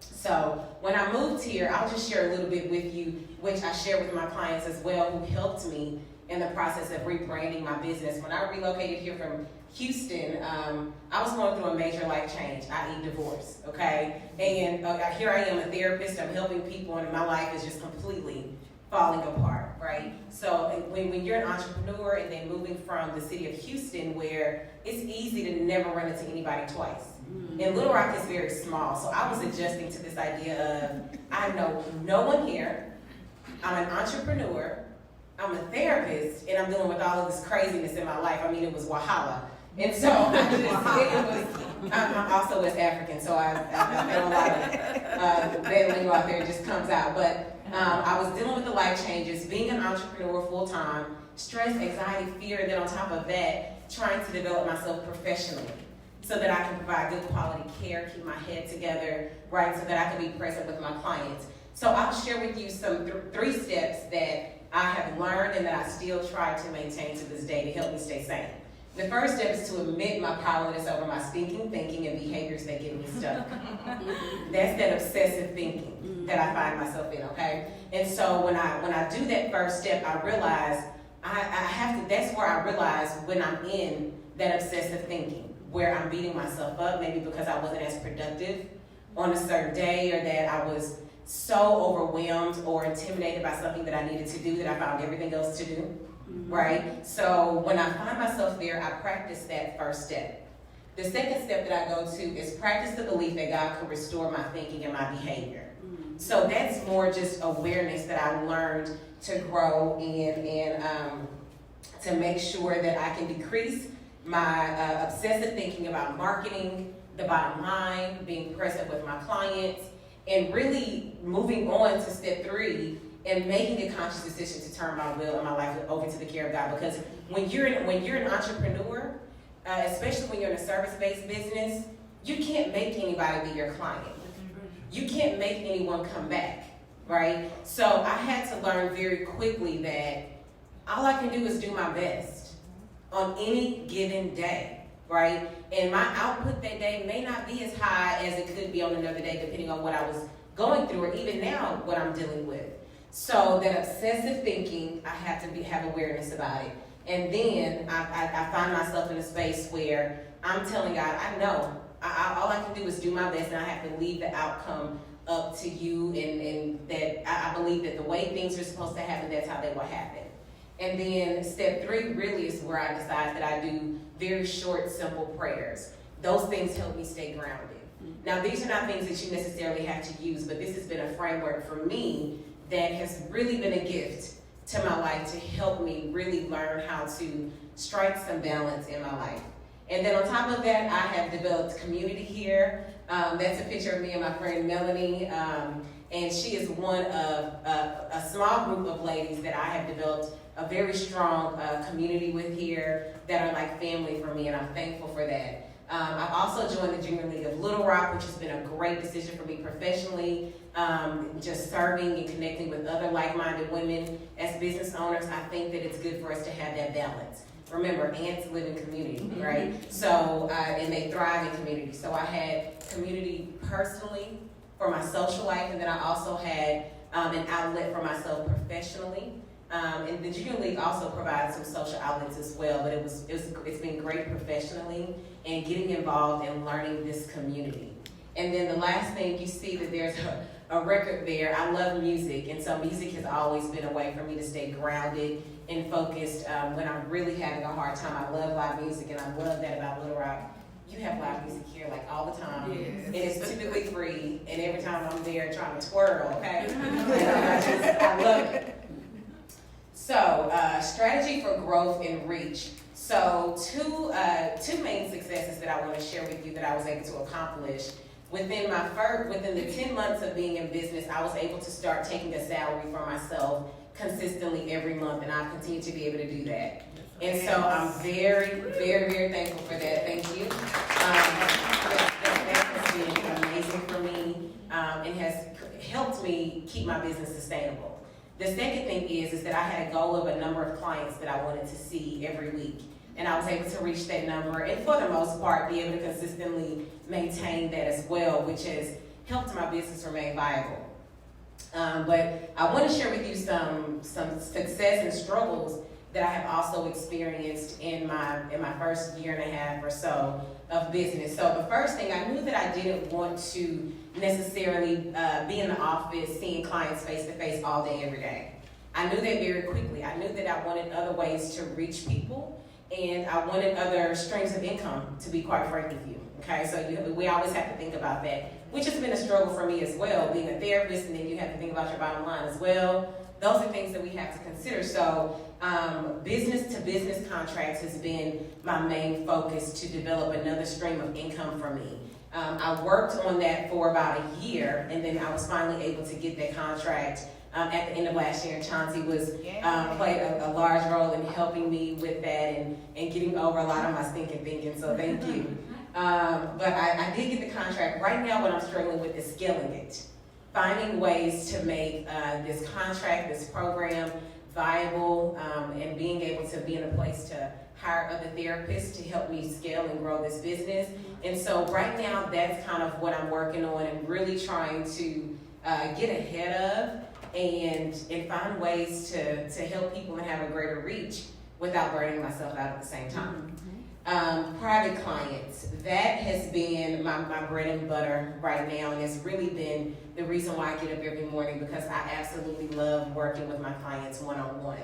[SPEAKER 10] So when I moved here, I'll just share a little bit with you, which I share with my clients as well, who helped me in the process of rebranding my business. When I relocated here from Houston, I was going through a major life change, i.e. divorce, okay? And here I am, a therapist, I'm helping people, and my life is just completely falling apart, right? So when you're an entrepreneur and then moving from the city of Houston, where it's easy to never run into anybody twice. And Little Rock is very small, so I was adjusting to this idea of, I know no one here, I'm an entrepreneur, I'm a therapist, and I'm dealing with all of this craziness in my life. I mean, it was Wahala. And so I'm also West African, so I feel a lot of bad lingo out there, just comes out. But I was dealing with the life changes, being an entrepreneur full time, stress, anxiety, fear, and then on top of that, trying to develop myself professionally so that I can provide good quality care, keep my head together, right, so that I can be present with my clients. So I'll share with you some 3 steps that I have learned and that I still try to maintain to this day to help me stay sane. The first step is to admit my powerlessness over my stinking thinking and behaviors that get me stuck. That's that obsessive thinking that I find myself in, okay? And so when I do that first step, I realize that's where I realize when I'm in that obsessive thinking, where I'm beating myself up, maybe because I wasn't as productive on a certain day, or that I was so overwhelmed or intimidated by something that I needed to do that I found everything else to do, right? So when I find myself there, I practice that first step. The second step that I go to is practice the belief that God can restore my thinking and my behavior. So that's more just awareness that I learned to grow in and to make sure that I can decrease my obsessive thinking about marketing, the bottom line, being present with my clients, and really moving on to step 3 and making a conscious decision to turn my will and my life over to the care of God. Because when you're an entrepreneur, especially when you're in a service-based business, you can't make anybody be your client. You can't make anyone come back, right? So I had to learn very quickly that all I can do is do my best on any given day, right? And my output that day may not be as high as it could be on another day, depending on what I was going through, or even now what I'm dealing with. So that obsessive thinking, I have to have awareness about it. And then I find myself in a space where I'm telling God, I know, all I can do is do my best, and I have to leave the outcome up to you, and that I believe that the way things are supposed to happen, that's how they will happen. And then step 3 really is where I decide that I do very short, simple prayers. Those things help me stay grounded. Now, these are not things that you necessarily have to use, but this has been a framework for me that has really been a gift to my life to help me really learn how to strike some balance in my life. And then on top of that, I have developed community here. That's a picture of me and my friend Melanie. And she is one of a small group of ladies that I have developed a very strong community with here that are like family for me, and I'm thankful for that. I've also joined the Junior League of Little Rock, which has been a great decision for me professionally. Just serving and connecting with other like-minded women as business owners, I think that it's good for us to have that balance. Remember, ants live in community, right? So, and they thrive in community. So I had community personally for my social life, and then I also had an outlet for myself professionally. And the Junior League also provides some social outlets as well, but it's been great professionally and getting involved and learning this community. And then the last thing, you see that there's a record there. I love music, and so music has always been a way for me to stay grounded and focused when I'm really having a hard time. I love live music, and I love that about Little Rock. You have live music here like all the time, and it's typically free, and every time I'm there trying to twirl, okay? I love it. So, strategy for growth and reach. So, two main successes that I want to share with you that I was able to accomplish. Within the 10 months of being in business, I was able to start taking a salary for myself consistently every month, and I've continued to be able to do that. And so I'm very, very, very thankful for that. Thank you. That has been amazing for me and has helped me keep my business sustainable. The second thing is that I had a goal of a number of clients that I wanted to see every week. And I was able to reach that number and for the most part be able to consistently maintain that as well, which has helped my business remain viable. But I want to share with you some success and struggles that I have also experienced in my first year and a half or so of business. So the first thing, I knew that I didn't want to necessarily be in the office seeing clients face to face all day, every day. I knew that very quickly. I knew that I wanted other ways to reach people, and I wanted other streams of income, to be quite frank with you. Okay, so we always have to think about that, which has been a struggle for me as well, being a therapist, and then you have to think about your bottom line as well. Those are things that we have to consider. So business-to-business contracts has been my main focus to develop another stream of income for me. I worked on that for about a year, and then I was finally able to get that contract at the end of last year. And Chauncey played a large role in helping me with that and getting over a lot of my stinking thinking, so thank you. But I did get the contract. Right now what I'm struggling with is scaling it. Finding ways to make this contract, this program viable, and being able to be in a place to hire other therapists to help me scale and grow this business. And so right now that's kind of what I'm working on and really trying to get ahead of and find ways to help people and have a greater reach without burning myself out at the same time. Private clients, that has been my bread and butter right now, and it's really been the reason why I get up every morning, because I absolutely love working with my clients one-on-one.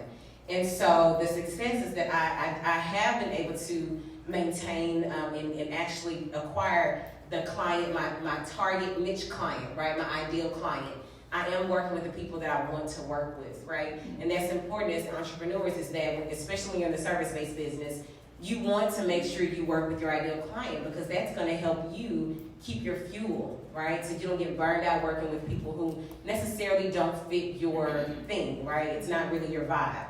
[SPEAKER 10] And so the successes that I have been able to maintain and actually acquire the client, my target niche client, right, my ideal client. I am working with the people that I want to work with, right? And that's important as entrepreneurs, is that, especially when you're in the service-based business, you want to make sure you work with your ideal client, because that's going to help you keep your fuel, right? So you don't get burned out working with people who necessarily don't fit your thing, right? It's not really your vibe.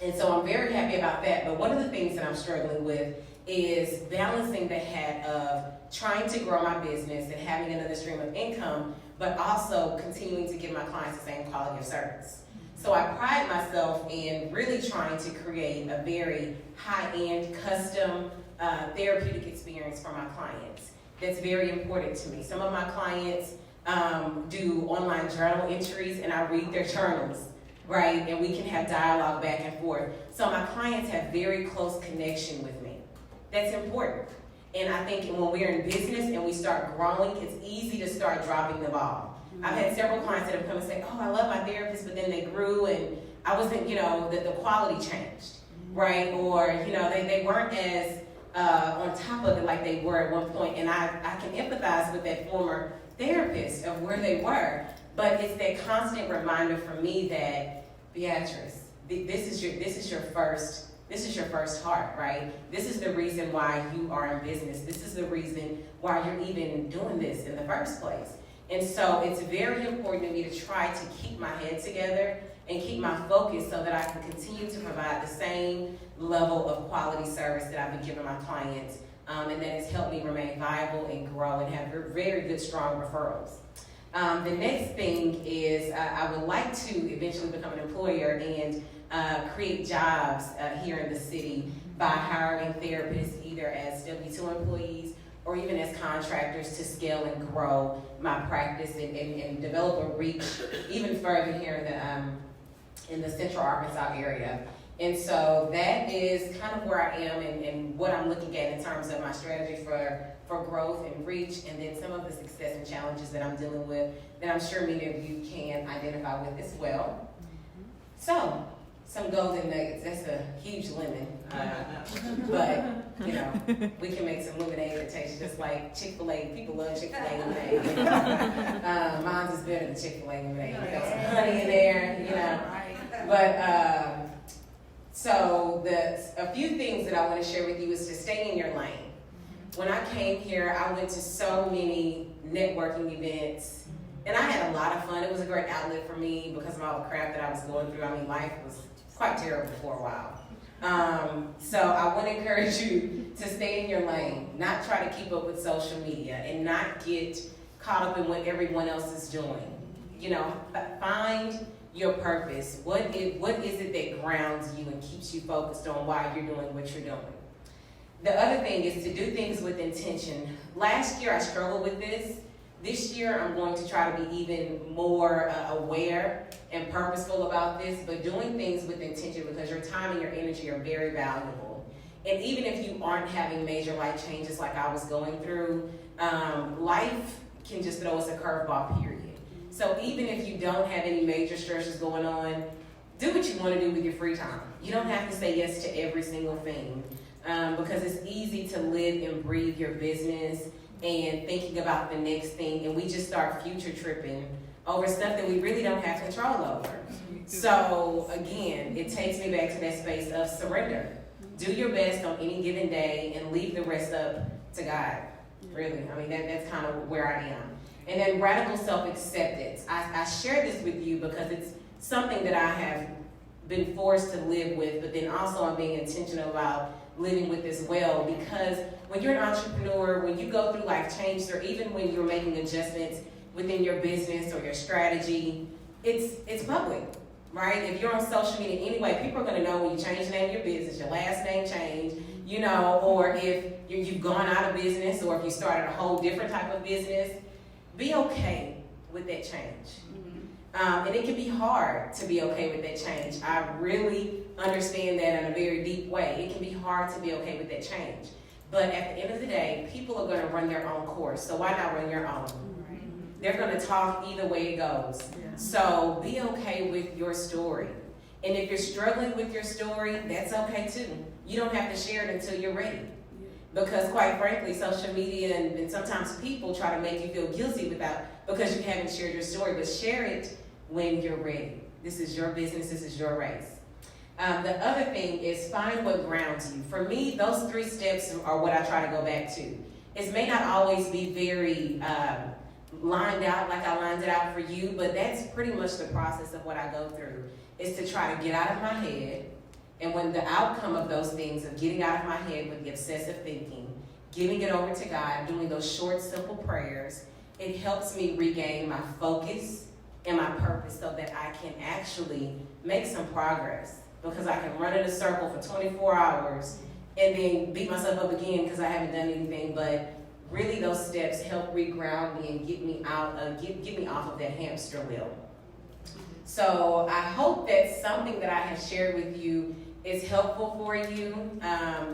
[SPEAKER 10] And so I'm very happy about that. But one of the things that I'm struggling with is balancing the hat of trying to grow my business and having another stream of income, but also continuing to give my clients the same quality of service. So I pride myself in really trying to create a very high-end, custom therapeutic experience for my clients. That's very important to me. Some of my clients do online journal entries, and I read their journals, right? And we can have dialogue back and forth. So my clients have very close connection with me. That's important. And I think when we're in business and we start growing, it's easy to start dropping the ball. I've had several clients that have come and say, oh, I love my therapist, but then they grew and I wasn't, the quality changed, right? Or, they weren't as on top of it like they were at one point. And I can empathize with that former therapist of where they were. But it's that constant reminder for me that, Beatrice, this is your first heart, right? This is the reason why you are in business. This is the reason why you're even doing this in the first place. And so it's very important to me to try to keep my head together and keep my focus so that I can continue to provide the same level of quality service that I've been giving my clients, and that has helped me remain viable and grow and have very good, strong referrals. The next thing is I would like to eventually become an employer and create jobs here in the city by hiring therapists either as W-2 employees or even as contractors to scale and grow my practice and develop a reach even further here in the Central Arkansas area. And so that is kind of where I am and what I'm looking at in terms of my strategy for growth and reach, and then some of the success and challenges that I'm dealing with that I'm sure many of you can identify with as well. So, some golden nuggets, that's a huge lemon, but we can make some lemonade that tastes just like Chick-fil-A. People love Chick-fil-A lemonade. Mine's is better than Chick-fil-A lemonade. You got some honey in there, But so a few things that I want to share with you is to stay in your lane. When I came here, I went to so many networking events, and I had a lot of fun. It was a great outlet for me because of all the crap that I was going through. I mean, life was quite terrible for a while. So I want to encourage you to stay in your lane, not try to keep up with social media, and not get caught up in what everyone else is doing. Find your purpose. What is it that grounds you and keeps you focused on why you're doing what you're doing? The other thing is to do things with intention. Last year I struggled with this. This year I'm going to try to be even more aware and purposeful about this, but doing things with intention because your time and your energy are very valuable. And even if you aren't having major life changes like I was going through, life can just throw us a curveball, period. So even if you don't have any major stresses going on, do what you want to do with your free time. You don't have to say yes to every single thing. Because it's easy to live and breathe your business and thinking about the next thing, and we just start future tripping over stuff that we really don't have control over. So again, it takes me back to that space of surrender. Do your best on any given day and leave the rest up to God. Really, I mean, that's kind of where I am. And then radical self-acceptance. I share this with you because it's something that I have been forced to live with, but then also I'm being intentional about living with as well, because when you're an entrepreneur, when you go through life changes, or even when you're making adjustments within your business or your strategy, it's public, right? If you're on social media anyway, people are going to know when you change the name of your business, your last name changed, or if you've gone out of business, or if you started a whole different type of business. Be okay with that change. And it can be hard to be okay with that change. I really understand that in a very deep way. It can be hard to be okay with that change. But at the end of the day, people are going to run their own course. So why not run your own? They're going to talk either way it goes. So be okay with your story. And if you're struggling with your story, that's okay too. You don't have to share it until you're ready. Because quite frankly, social media and sometimes people try to make you feel guilty because you haven't shared your story, but share it when you're ready. This is your business, this is your race. The other thing is find what grounds you. For me, those 3 steps are what I try to go back to. It may not always be very lined out like I lined it out for you, but that's pretty much the process of what I go through, is to try to get out of my head. And when the outcome of those things, of getting out of my head with the obsessive thinking, giving it over to God, doing those short, simple prayers, it helps me regain my focus and my purpose so that I can actually make some progress. Because I can run in a circle for 24 hours and then beat myself up again because I haven't done anything. But really those steps help reground me and get me off of that hamster wheel. So I hope that something that I have shared with you is helpful for you.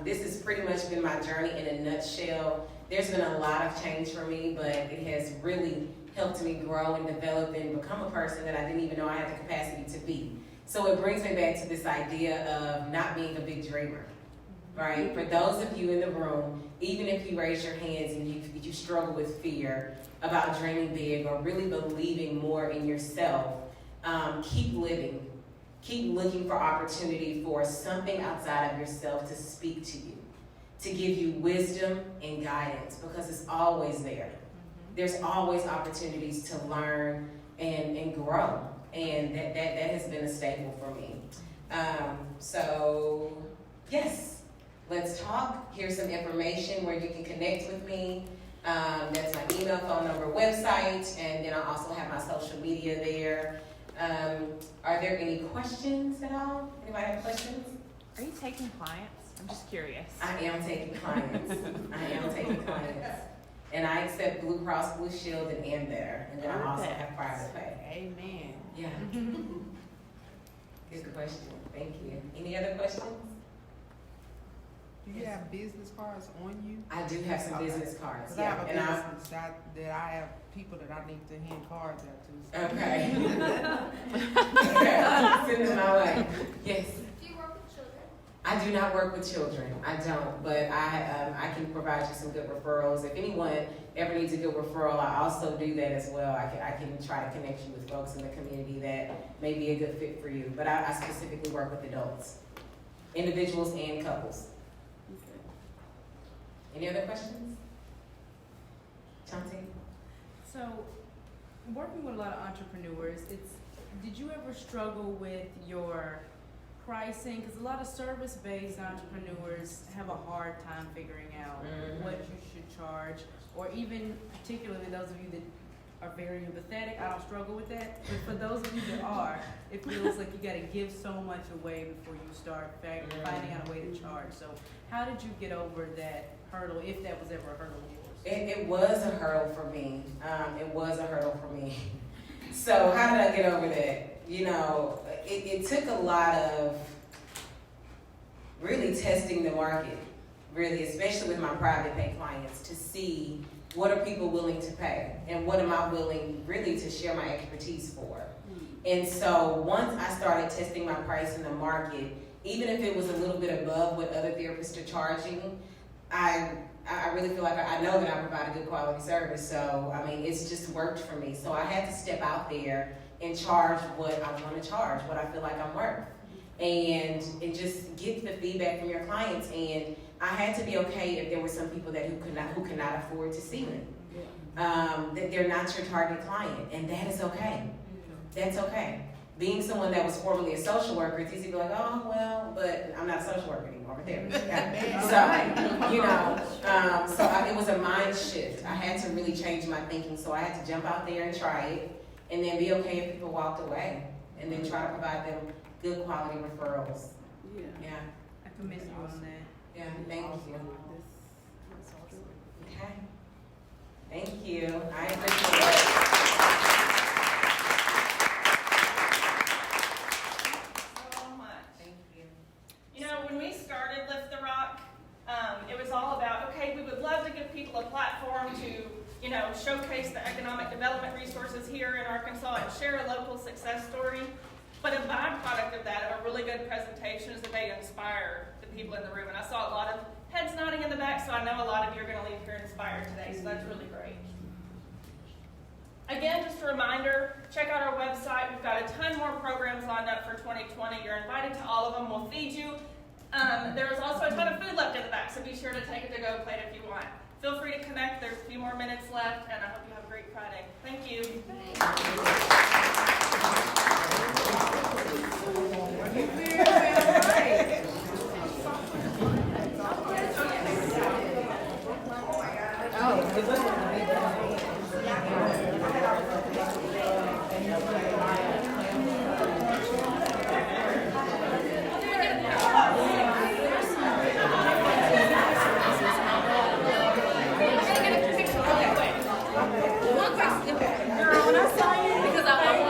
[SPEAKER 10] This has pretty much been my journey in a nutshell. There's been a lot of change for me, but it has really helped me grow and develop and become a person that I didn't even know I had the capacity to be. So it brings me back to this idea of not being a big dreamer, right? For those of you in the room, even if you raise your hands and you struggle with fear about dreaming big or really believing more in yourself, keep living. Keep looking for opportunity for something outside of yourself to speak to you, to give you wisdom and guidance, because it's always there. There's always opportunities to learn and grow, and that has been a staple for me. So yes, let's talk. Here's some information where you can connect with me. That's my email, phone number, website, and then I also have my social media there. Are there any questions at all? Anybody have questions?
[SPEAKER 11] Are you taking clients? I'm just curious.
[SPEAKER 10] I am taking clients. And I accept Blue Cross Blue Shield and Ambetter. And then I also have private pay.
[SPEAKER 6] Amen.
[SPEAKER 10] Yeah. Good question. Thank you. Any other questions?
[SPEAKER 6] Do you have business cards on you?
[SPEAKER 10] I do have some business cards.
[SPEAKER 6] Because I have a
[SPEAKER 10] Yeah.
[SPEAKER 6] business that I have people that I need to hand cards out to. So.
[SPEAKER 10] Okay. Okay. Send them my way. Yes.
[SPEAKER 8] Do you work with children?
[SPEAKER 10] I do not work with children. I don't, but I can provide you some good referrals. If anyone ever needs a good referral, I also do that as well. I can try to connect you with folks in the community that may be a good fit for you. But I specifically work with adults, individuals and couples. Any other questions? Chauncey?
[SPEAKER 7] So, working with a lot of entrepreneurs, did you ever struggle with your pricing? Because a lot of service-based entrepreneurs have a hard time figuring out what you should charge, or even particularly those of you that are very empathetic. I don't struggle with that, but for those of you that are, it feels like you got to give so much away before you start finding out a way to charge. So how did you get over that hurdle, if that was ever a hurdle of yours?
[SPEAKER 10] It was a hurdle for me. So how did I get over that? You know, it took a lot of really testing the market, really, especially with my private pay clients, to see what are people willing to pay and what am I willing really to share my expertise for. And so once I started testing my price in the market, even if it was a little bit above what other therapists are charging, I really feel like I know that I provide a good quality service. So, I mean, it's just worked for me. So I had to step out there and charge what I want to charge, what I feel like I'm worth. And just get the feedback from your clients. And I had to be okay if there were some people who could not afford to see me. That they're not your target client, and that is okay. That's okay. Being someone that was formerly a social worker, it's easy to be like, oh, well, but I'm not a social worker anymore, but there. So, you know, it was a mind shift. I had to really change my thinking, so I had to jump out there and try it, and then be okay if people walked away, and then try to provide them good quality referrals. Yeah.
[SPEAKER 7] I commend you on that.
[SPEAKER 10] Yeah, thank you. Okay. Thank you. I appreciate it.
[SPEAKER 1] When we started Lift the Rock, it was all about, okay, we would love to give people a platform to, showcase the economic development resources here in Arkansas and share a local success story. But a byproduct of that, of a really good presentation, is that they inspire the people in the room. And I saw a lot of heads nodding in the back, so I know a lot of you are going to leave here inspired today, so that's really great. Again, just a reminder, check out our website. We've got a ton more programs lined up for 2020. You're invited to all of them. We'll feed you. There is also a ton of food left in the back, so be sure to take a to-go plate if you want. Feel free to connect. There's a few more minutes left, and I hope you have a great Friday. Thank you.
[SPEAKER 8] Because I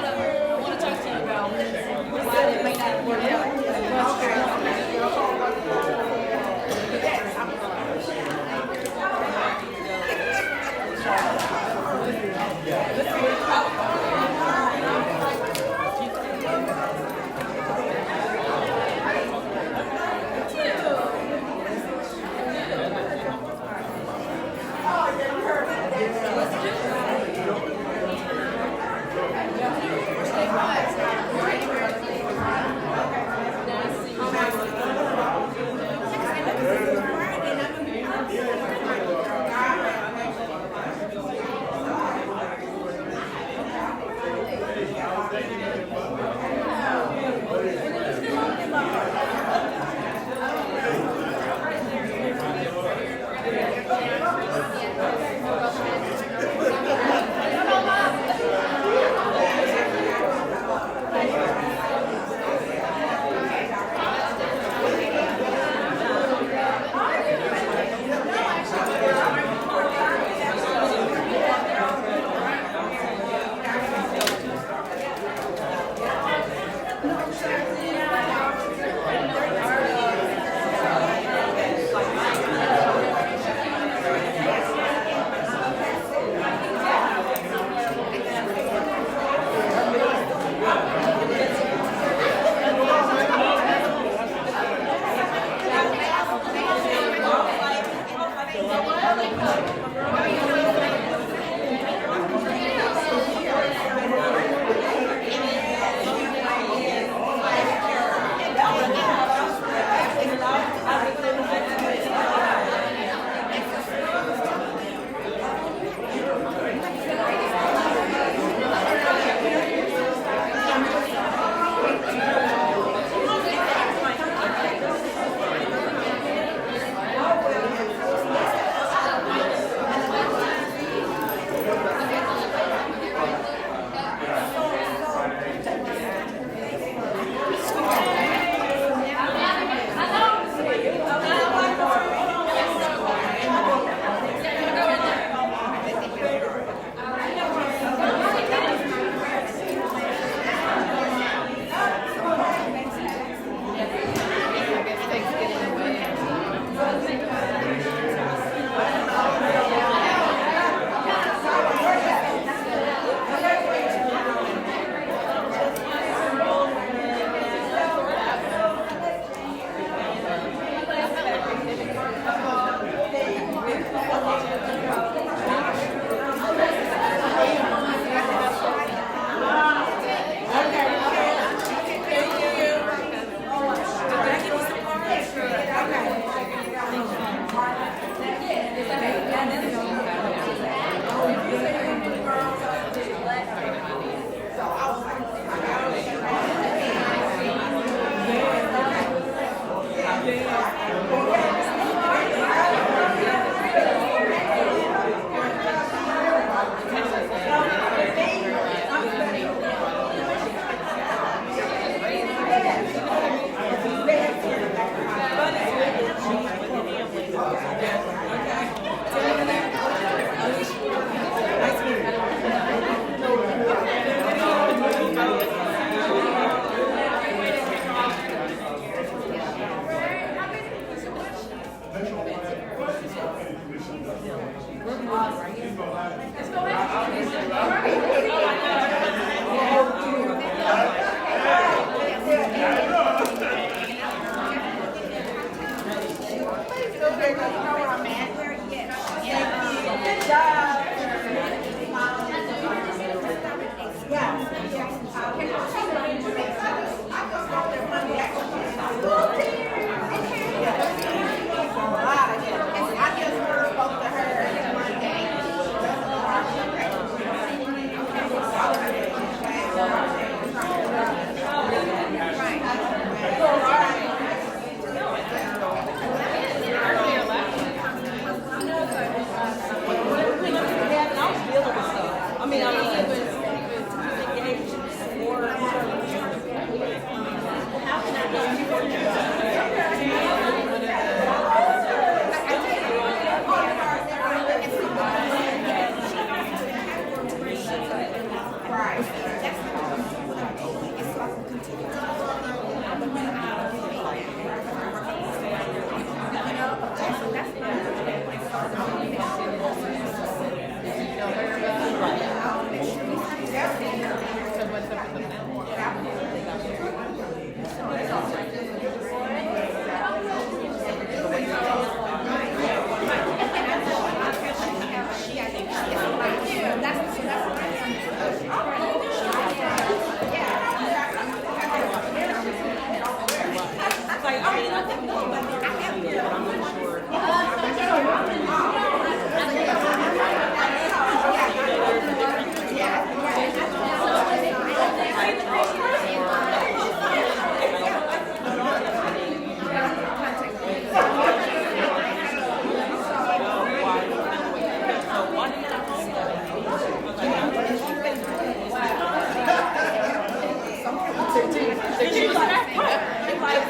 [SPEAKER 11] was that part. It's like,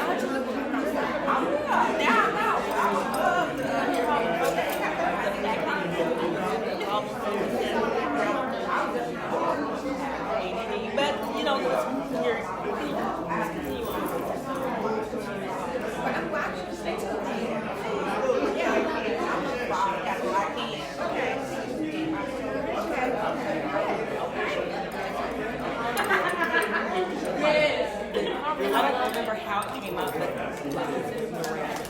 [SPEAKER 11] now I know. I would love to but you know, you're continue on. But I'm glad you stay tuned. Yeah, I'm that's what I can. Okay. Yes. I don't remember how it came up, but